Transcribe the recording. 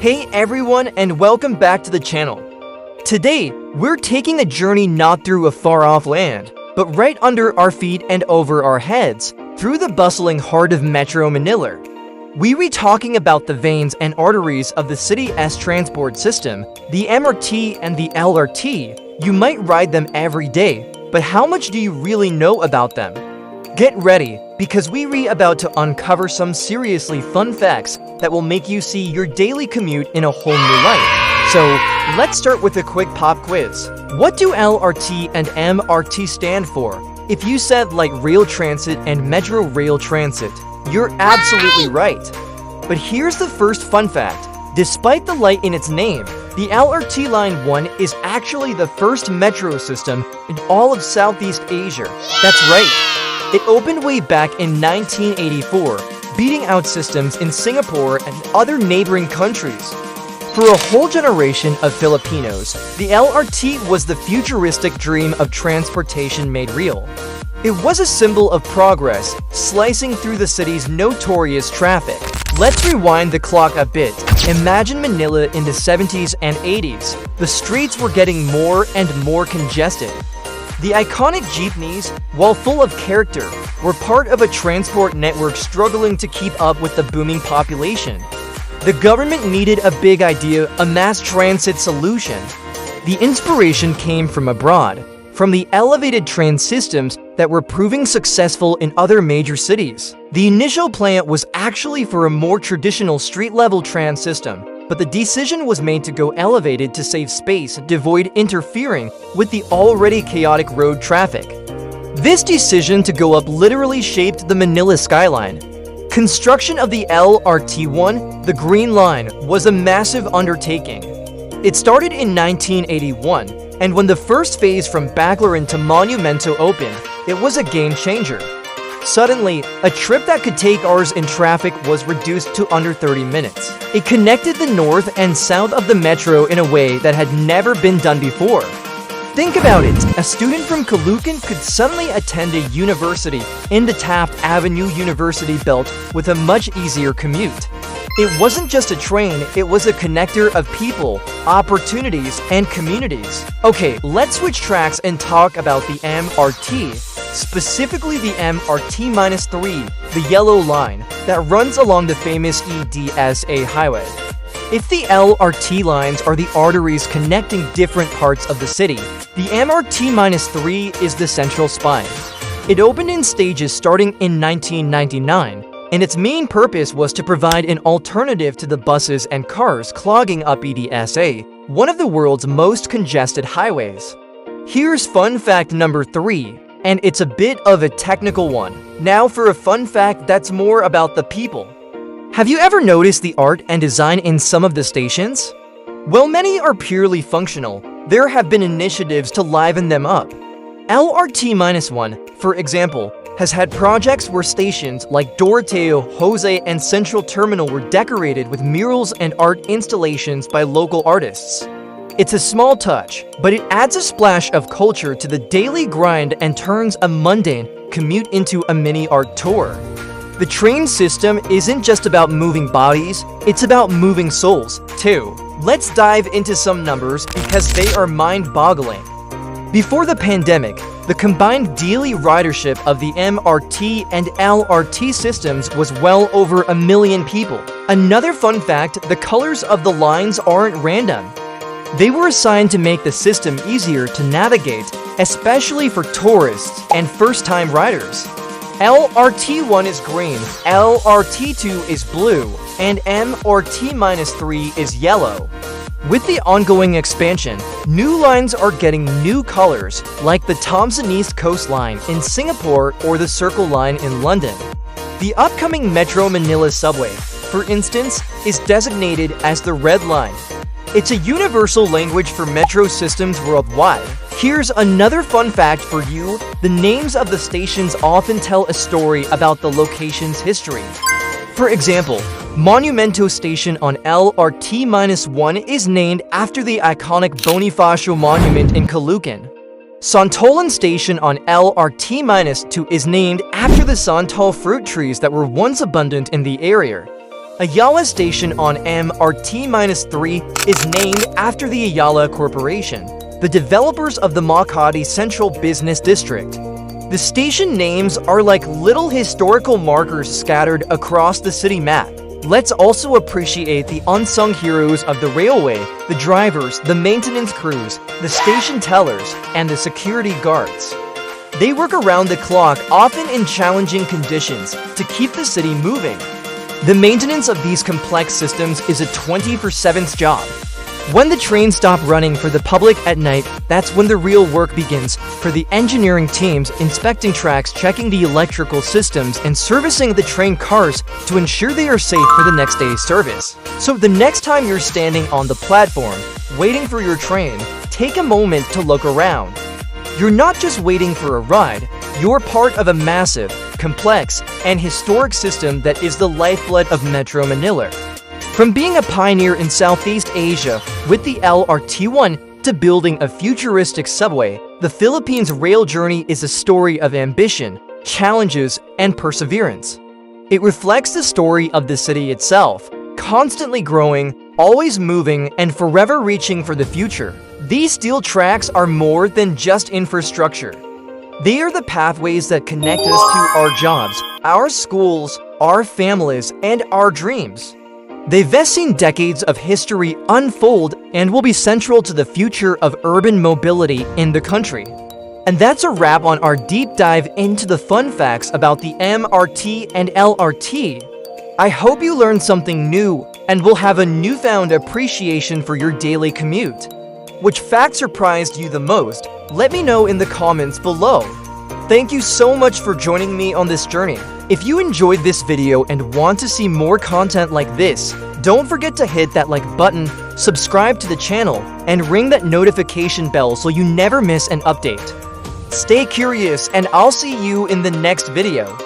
Hey everyone, and welcome back to the channel. Today, we're taking a journey not through a far-off land, but right under our feet and over our heads, through the bustling heart of Metro Manila. We'll be talking about the veins and arteries of the city's transport system, the MRT and the LRT. You might ride them every day, but how much do you really know about them? Get ready, because we're about to uncover some seriously fun facts that will make you see your daily commute in a whole new light. So, let's start with a quick pop quiz. What do LRT and MRT stand for? If you said like rail transit and metro rail transit, you're absolutely right. But here's the first fun fact. Despite the light in its name, the LRT Line 1 is actually the first metro system in all of Southeast Asia. That's right. It opened way back in 1984, beating out systems in Singapore and other neighboring countries. For a whole generation of Filipinos, the LRT was the futuristic dream of transportation made real. It was a symbol of progress, slicing through the city's notorious traffic. Let's rewind the clock a bit. Imagine Manila in the 70s and 80s. The streets were getting more and more congested. The iconic jeepneys, while full of character, were part of a transport network struggling to keep up with the booming population. The government needed a big idea, a mass transit solution. The inspiration came from abroad, from the elevated train systems that were proving successful in other major cities. The initial plan was actually for a more traditional street-level tram system, but the decision was made to go elevated to save space and avoid interfering with the already chaotic road traffic. This decision to go up literally shaped the Manila skyline. Construction of the LRT-1, the Green Line, was a massive undertaking. It started in 1981, and when the first phase from Baclaran to Monumento opened, it was a game changer. Suddenly, a trip that could take hours in traffic was reduced to under 30 minutes. It connected the north and south of the metro in a way that had never been done before. Think about it, a student from Caloocan could suddenly attend a university in the Taft Avenue University belt with a much easier commute. It wasn't just a train, it was a connector of people, opportunities, and communities. Okay, let's switch tracks and talk about the MRT, specifically the MRT-3, the yellow line that runs along the famous EDSA highway. If the LRT lines are the arteries connecting different parts of the city, the MRT-3 is the central spine. It opened in stages starting in 1999, and its main purpose was to provide an alternative to the buses and cars clogging up EDSA, one of the world's most congested highways. Here's fun fact number 3, and it's a bit of a technical one. Now for a fun fact that's more about the people. Have you ever noticed the art and design in some of the stations? While many are purely functional, there have been initiatives to liven them up. LRT-1, for example, has had projects where stations like Doroteo, Jose, and Central Terminal were decorated with murals and art installations by local artists. It's a small touch, but it adds a splash of culture to the daily grind and turns a mundane commute into a mini art tour. The train system isn't just about moving bodies, it's about moving souls, too. Let's dive into some numbers because they are mind-boggling. Before the pandemic, the combined daily ridership of the MRT and LRT systems was well over 1 million people. Another fun fact, the colors of the lines aren't random. They were assigned to make the system easier to navigate, especially for tourists and first-time riders. LRT-1 is green, LRT-2 is blue, and MRT-3 is yellow. With the ongoing expansion, new lines are getting new colors, like the Thomson East Coast Line in Singapore or the Circle Line in London. The upcoming Metro Manila subway, for instance, is designated as the Red Line. It's a universal language for metro systems worldwide. Here's another fun fact for you. The names of the stations often tell a story about the location's history. For example, Monumento Station on LRT-1 is named after the iconic Bonifacio Monument in Caloocan. Santolan Station on LRT-2 is named after the Santal fruit trees that were once abundant in the area. Ayala Station on MRT-3 is named after the Ayala Corporation, the developers of the Makati Central Business District. The station names are like little historical markers scattered across the city map. Let's also appreciate the unsung heroes of the railway, the drivers, the maintenance crews, the station tellers, and the security guards. They work around the clock, often in challenging conditions, to keep the city moving. The maintenance of these complex systems is a 24/7 job. When the trains stop running for the public at night, that's when the real work begins for the engineering teams inspecting tracks, checking the electrical systems, and servicing the train cars to ensure they are safe for the next day's service. So the next time you're standing on the platform, waiting for your train, take a moment to look around. You're not just waiting for a ride, you're part of a massive, complex, and historic system that is the lifeblood of Metro Manila. From being a pioneer in Southeast Asia with the LRT1 to building a futuristic subway, the Philippines' rail journey is a story of ambition, challenges, and perseverance. It reflects the story of the city itself, constantly growing, always moving, and forever reaching for the future. These steel tracks are more than just infrastructure. They are the pathways that connect us to our jobs, our schools, our families, and our dreams. They've seen decades of history unfold and will be central to the future of urban mobility in the country. And that's a wrap on our deep dive into the fun facts about the MRT and LRT. I hope you learned something new and will have a newfound appreciation for your daily commute. Which fact surprised you the most? Let me know in the comments below. Thank you so much for joining me on this journey. If you enjoyed this video and want to see more content like this, don't forget to hit that like button, subscribe to the channel, and ring that notification bell so you never miss an update. Stay curious, and I'll see you in the next video.